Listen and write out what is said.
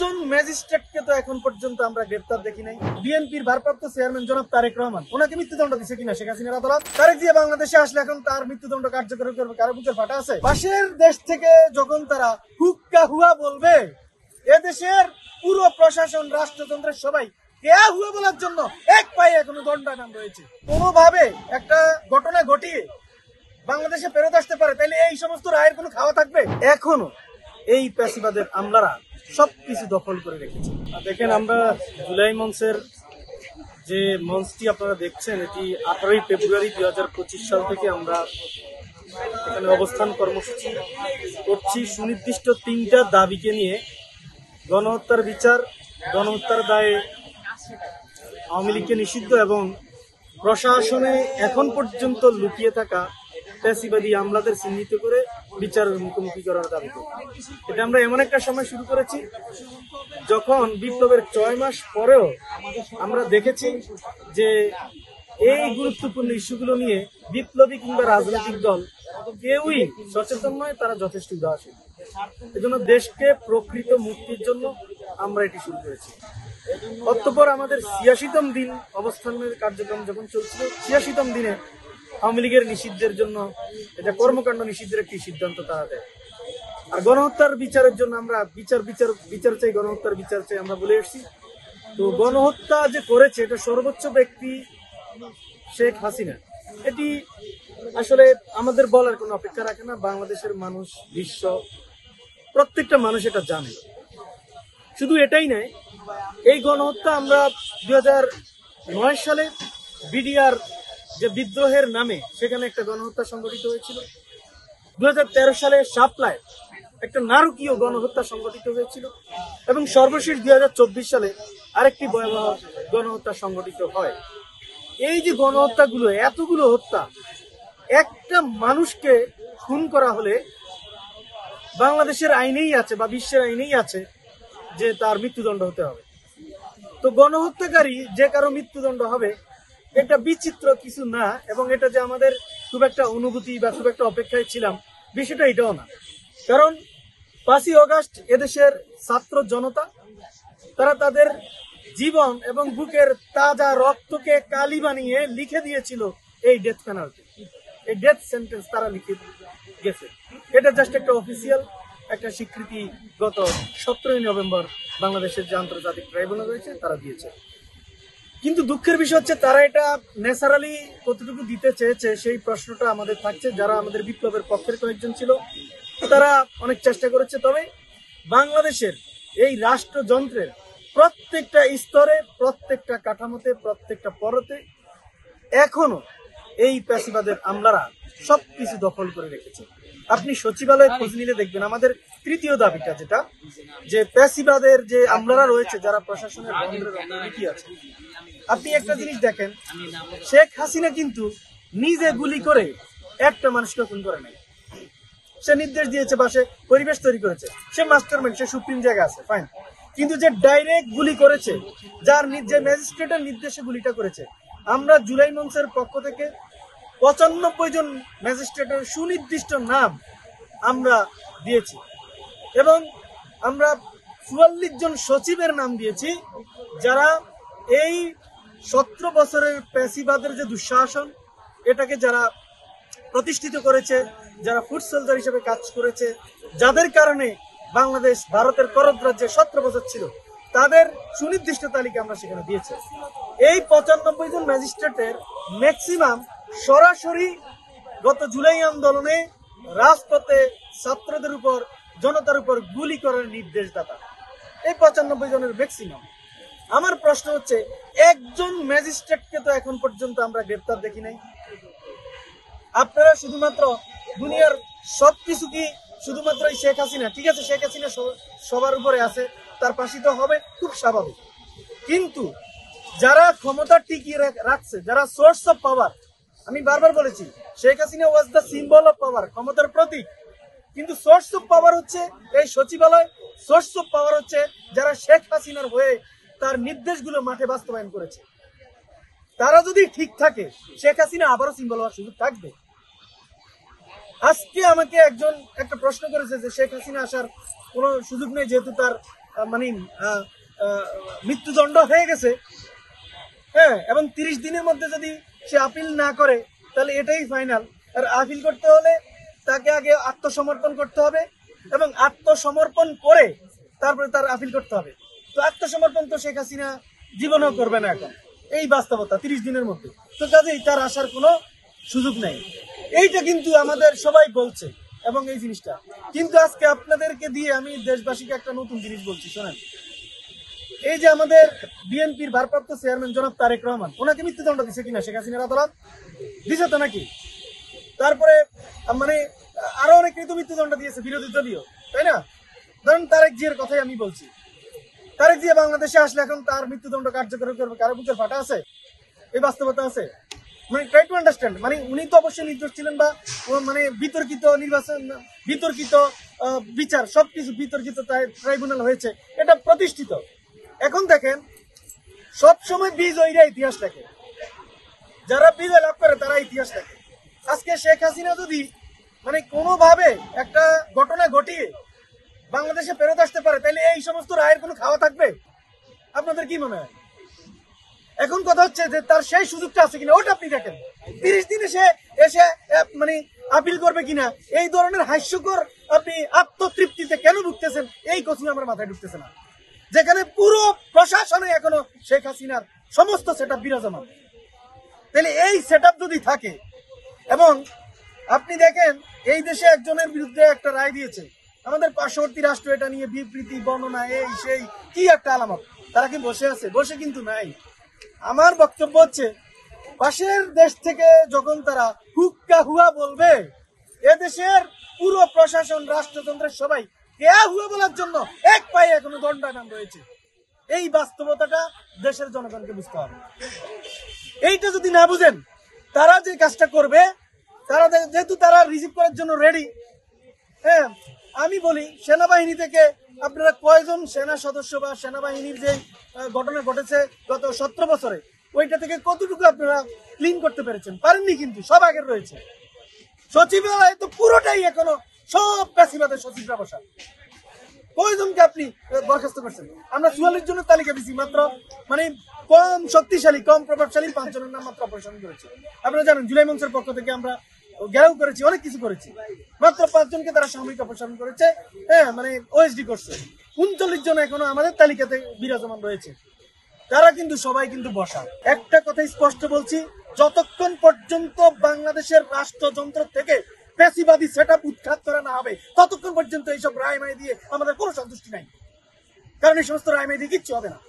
একজন ম্যাজিস্ট্রেটকে তো এখন পর্যন্ত আমরা গ্রেপ্তার দেখি নাই। বিএনপির ভারপ্রাপ্ত চেয়ারম্যান জনাব তারেক রহমান, ওনাকে মৃত্যুদণ্ড দিচ্ছে কিনা শেখ হাসিনার আদালত? তারেক জিয়া বাংলাদেশে আসলে এখন তার মৃত্যুদণ্ড কার্যকর করবে, কারো বুকের ফাটা আছে? পাশের দেশ থেকে যখন তারা হুক্কা হুয়া বলবে, এদেশের পুরো প্রশাসন রাষ্ট্রযন্ত্রের সবাই কেয়া হুয়া বলার জন্য এক পায়ে এখনো দণ্ডায়মান রয়েছে। কোনোভাবে একটা ঘটনা ঘটিয়ে বাংলাদেশে ফেরত আসতে পারে, তাইলে এই সমস্ত রায়ের কোনো খাওয়া থাকবে? এখনো এই প্যাসিবাদের আমলারা সবকিছু দখল করে রেখেছে। দেখেন, আমরা জুলাই মঞ্চের যে মঞ্চটি আপনারা দেখছেন, এটি 18 ফেব্রুয়ারি 2025 সাল থেকে আমরা এখানে অবস্থান কর্মসূচি করছি সুনির্দিষ্ট 3টা দাবিকে নিয়ে। গণহত্যার বিচার, গণহত্যার দায়ে আওয়ামী লীগকে নিষিদ্ধ এবং প্রশাসনে এখন পর্যন্ত লুকিয়ে থাকা ফ্যাসিবাদী আমলাদের চিহ্নিত করে বিচারের মুখোমুখি করার দাবিতে। এটা আমরা এমন একটা সময় শুরু করেছি যখন বিপ্লবের 6 মাস পরেও আমরা দেখেছি যে এই গুরুত্বপূর্ণ ইস্যুগুলো নিয়ে বিপ্লবী কিংবা রাজনৈতিক দল কেউই সচেতন নয়, তারা যথেষ্ট উদাসীন। এজন্য দেশকে প্রকৃত মুক্তির জন্য আমরা এটি শুরু করেছি। অতঃপর আমাদের 86তম দিন অবস্থানের কার্যক্রম যখন চলছিল, 86তম দিনে আওয়ামী লীগের নিষিদ্ধের জন্য, এটা কর্মকাণ্ড নিষিদ্ধের একটি সিদ্ধান্ত তারা দেয়। আর গণহত্যার বিচারের জন্য আমরা বিচার চাই, গণহত্যার বিচার চাই আমরা বলে এসেছি। তো গণহত্যা যে করেছে এটা সর্বোচ্চ ব্যক্তি শেখ হাসিনা, এটি আসলে আমাদের বলার কোনো অপেক্ষা রাখে না। বাংলাদেশের মানুষ, বিশ্ব প্রত্যেকটা মানুষ এটা জানে। শুধু এটাই নয়, এই গণহত্যা আমরা 2009 সালে বিডিআর যে বিদ্রোহের নামে সেখানে একটা গণহত্যা সংগঠিত হয়েছিল। 2013 সালে শাপলায় একটা নারকীয় গণহত্যা সংগঠিত হয়েছিল এবং সর্বশেষ 2024 সালে আরেকটি ভয়াবহ গণহত্যা সংগঠিত হয়। এই যে গণহত্যাগুলো, এতগুলো হত্যা, একটা মানুষকে খুন করা হলে বাংলাদেশের আইনেই আছে বা বিশ্বের আইনেই আছে যে তার মৃত্যুদণ্ড হতে হবে। তো গণহত্যাকারী যে কারো মৃত্যুদণ্ড হবে, এটা বিচিত্র কিছু না। এবং এটা যে আমাদের খুব একটা অনুভূতি বা খুব একটা অপেক্ষায় ছিলাম, বিষয়টা এটাও না। কারণ 5ই আগস্ট এদেশের ছাত্র জনতা, তারা তাদের জীবন এবং বুকের তাজা রক্তকে কালি বানিয়ে লিখে দিয়েছিল এই ডেথ পেনাল্টি, এই ডেথ সেন্টেন্স তারা লিখে গেছে। এটা জাস্ট একটা অফিসিয়াল একটা স্বীকৃতি গত 17ই নভেম্বর বাংলাদেশের যে আন্তর্জাতিক ট্রাইব্যুনাল রয়েছে তারা দিয়েছে। কিন্তু দুঃখের বিষয় হচ্ছে তারা এটা ন্যাচারালি কতটুকু দিতে চেয়েছে সেই প্রশ্নটা আমাদের থাকছে। যারা আমাদের বিপ্লবের পক্ষের কয়েকজন ছিল তারা অনেক চেষ্টা করেছে, তবে বাংলাদেশের এই রাষ্ট্রযন্ত্রের প্রত্যেকটা স্তরে, প্রত্যেকটা কাঠামোতে, প্রত্যেকটা পরতে এখনো এই প্যাসিবাদের আমলারা সবকিছু দখল করে রেখেছে। আপনি সচিবালয়ে খোঁজ নিলে দেখবেন আমাদের 3য় দাবিটা যেটা, যে প্যাসিবাদের যে আমলারা রয়েছে, যারা প্রশাসনের বন্ধের অথরিটি আছে, আপনি একটা জিনিস দেখেন, শেখ হাসিনা কিন্তু নিজে গুলি করে একটা মানুষকে খুন করে নাই। সে নির্দেশ দিয়েছে বা সে পরিবেশ তৈরি করেছে, সে মাস্টারমাইন্ড, সে সুপ্রিম জায়গা আছে, ফাইন। কিন্তু যে ডাইরেক্ট গুলি করেছে, যার যে ম্যাজিস্ট্রেটের নির্দেশে গুলিটা করেছে, আমরা জুলাই মঞ্চের পক্ষ থেকে 95 জন ম্যাজিস্ট্রেটের সুনির্দিষ্ট নাম আমরা দিয়েছি এবং আমরা 44 জন সচিবের নাম দিয়েছি, যারা এই 17 বছরের প্যাসিবাদের যে দুঃশাসন, এটাকে যারা প্রতিষ্ঠিত করেছে, যারা ফুড সোলজার হিসেবে কাজ করেছে, যাদের কারণে বাংলাদেশ ভারতের করদ রাজ্যে 17 বছর ছিল, তাদের সুনির্দিষ্ট তালিকা আমরা সেখানে দিয়েছি। এই 95 জন ম্যাজিস্ট্রেটের ম্যাক্সিমাম সরাসরি গত জুলাই আন্দোলনে রাজপথে ছাত্রদের উপর, জনতার উপর গুলি করার নির্দেশদাতা এই 95 জনের ম্যাক্সিমাম। আমার প্রশ্ন হচ্ছে, একজন ম্যাজিস্ট্রেটকে তো এখন পর্যন্ত আমরা গ্রেপ্তার দেখি নাই। আপনারা শুধুমাত্র দুনিয়ার সবকিছু কি শুধুমাত্র শেখ হাসিনা? ঠিক আছে, শেখ হাসিনা সবার উপরে আছে, তার পাশে তো হবে, খুব স্বাভাবিক। কিন্তু যারা ক্ষমতা টিকিয়ে রাখছে, যারা সোর্স অফ পাওয়ার, আমি বারবার বলেছি Sheikh Hasina was the symbol of power, ক্ষমতার প্রতীক। কিন্তু সোর্স অফ পাওয়ার হচ্ছে এই সচিবালয়, সোর্স অফ পাওয়ার হচ্ছে যারা শেখ হাসিনার হয়ে তার নির্দেশগুলো মাঠে বাস্তবায়ন করেছে। তারা যদি ঠিক থাকে, শেখ হাসিনা আবারও সিম্বল হওয়ার সুযোগ থাকবে। আজকে আমাকে একজন একটা প্রশ্ন করেছে যে শেখ হাসিনা আসার কোনো সুযোগ নেই, যেহেতু তার মানে মৃত্যুদণ্ড হয়ে গেছে, হ্যাঁ, এবং 30 দিনের মধ্যে যদি সে আপিল না করে তাহলে এটাই ফাইনাল। আর আপিল করতে হলে তাকে আগে আত্মসমর্পণ করতে হবে এবং আত্মসমর্পণ করে তারপরে তার আপিল করতে হবে। তো আত্মসমর্পণ তো শেখ হাসিনা জীবনও করবে না এখন, এই বাস্তবতা 30 দিনের মধ্যে। তো কাজেই তার আসার কোনো সুযোগ নেই, এইটা কিন্তু আমাদের সবাই বলছে। এবং এই জিনিসটা কিন্তু আজকে আপনাদেরকে দিয়ে আমি দেশবাসীকে একটা নতুন জিনিস বলছি, শোনেন। এই যে আমাদের বিএনপির ভারপ্রাপ্ত চেয়ারম্যান জনাব তারেক রহমান, ওনাকে মৃত্যুদণ্ড দিছে কিনা শেখ হাসিনার আদালত? দিছে তো নাকি? তারপরে মানে আরো অনেকেই তো মৃত্যুদণ্ড দিয়েছে বিরোধী দলীয়, তাই না? ধরেন তারেক জিয়ার কথাই আমি বলছি। তারেক জিয়া বাংলাদেশে আসলে এখন তার মৃত্যুদণ্ড কার্যকর করবে কারো বুকের ফাটা আছে? এই বাস্তবতা আছে? মানে ট্রাই টু আন্ডারস্ট্যান্ড, মানে উনি তো অবশ্যই নির্দোষ ছিলেন, বা মানে বিতর্কিত নির্বাচন, বিতর্কিত বিচার, সবকিছু বিতর্কিত ট্রাইব্যুনাল হয়েছে, এটা প্রতিষ্ঠিত। এখন দেখেন, সবসময় বিজয়ীরা ইতিহাস লেখে, যারা বিজয় লাভ করে তারা ইতিহাস লেখে। আজকে শেখ হাসিনা যদি মানে কোনোভাবে একটা ঘটনা ঘটিয়ে বাংলাদেশে ফেরত আসতে পারে, তাহলে এই সমস্ত রায়ের কোনো খাওয়া থাকবে? আপনাদের কি মনে হয়? এখন কথা হচ্ছে যে তার সেই সুযোগটা আছে কিনা, ওটা আপনি দেখেন। 30 দিনে সে এসে মানে আপিল করবে কিনা, এই ধরনের হাস্যকর আপনি আত্মতৃপ্তিতে কেন ভুগতেছেন, এই কথা আমার মাথায় ঢুকতেছে না। যেখানে পুরো প্রশাসনে এখনো শেখ হাসিনার সমস্ত সেটআপ বিরাজমান, তাহলে এই সেটআপ যদি থাকে, এবং আপনি দেখেন এই দেশে একজনের বিরুদ্ধে একটা রায় দিয়েছে, আমাদের পার্শ্ববর্তী রাষ্ট্র এটা নিয়ে বিবৃতি বর্ণনা এই সেই কি একটা আলামত, তারা কি বসে আছে? বসে কিন্তু নাই। আমার বক্তব্য হচ্ছে, পাশের দেশ থেকে যখন তারা হুক্কা হুয়া বলবে, এদেশের পুরো প্রশাসন রাষ্ট্রযন্ত্রের সবাই কেয়া হুয়া বলার জন্য এক পায়ে এখনো দণ্ডায়মান রয়েছে। এই বাস্তবতাটা দেশের জনগণকে বুঝতে হবে। এইটা যদি না বুঝেন, তারা যে কাজটা করবে, তারা যেহেতু তারা রিসিভ করার জন্য রেডি, হ্যাঁ, আমি বলি সেনাবাহিনী থেকে আপনারা কয়জন সেনা সদস্য বা সেনাবাহিনীর যে ঘটনা ঘটেছে গত 17 বছরে, ওইটা থেকে কতটুকু আপনারা ক্লিন করতে পেরেছেন? পারেননি, কিন্তু সব আগের রয়েছে। সচিবালয় তো পুরোটাই এখনো সব প্যাসিবাদের সচিবরা বসা। কয়জনকে আপনি বরখাস্ত করছেন? আমরা 44 জনের তালিকা দিচ্ছি, মাত্র মানে কম শক্তিশালী, কম প্রভাবশালী 5 জনের নাম মাত্র অপারেশন করেছে। আপনারা জানেন, জুলাই মঞ্চের পক্ষ থেকে আমরা ঘেরাও করেছি, অনেক কিছু করেছি, মাত্র 5 জনকে তারা সাময়িক অপসারণ করেছে, হ্যাঁ, মানে ওএসডি করছে। 39 জন এখনো আমাদের তালিকাতে বিরাজমান রয়েছে, তারা কিন্তু সবাই কিন্তু বসা। একটা কথা স্পষ্ট বলছি, যতক্ষণ পর্যন্ত বাংলাদেশের রাষ্ট্রযন্ত্র থেকে পেশিবাদী সেটআপ উৎখাত করা না হবে, ততক্ষণ পর্যন্ত এইসব রায় মাই দিয়ে আমাদের কোনো সন্তুষ্টি নাই। কারণ এই সমস্ত রায় মাই দিয়ে কিচ্ছু হবে না।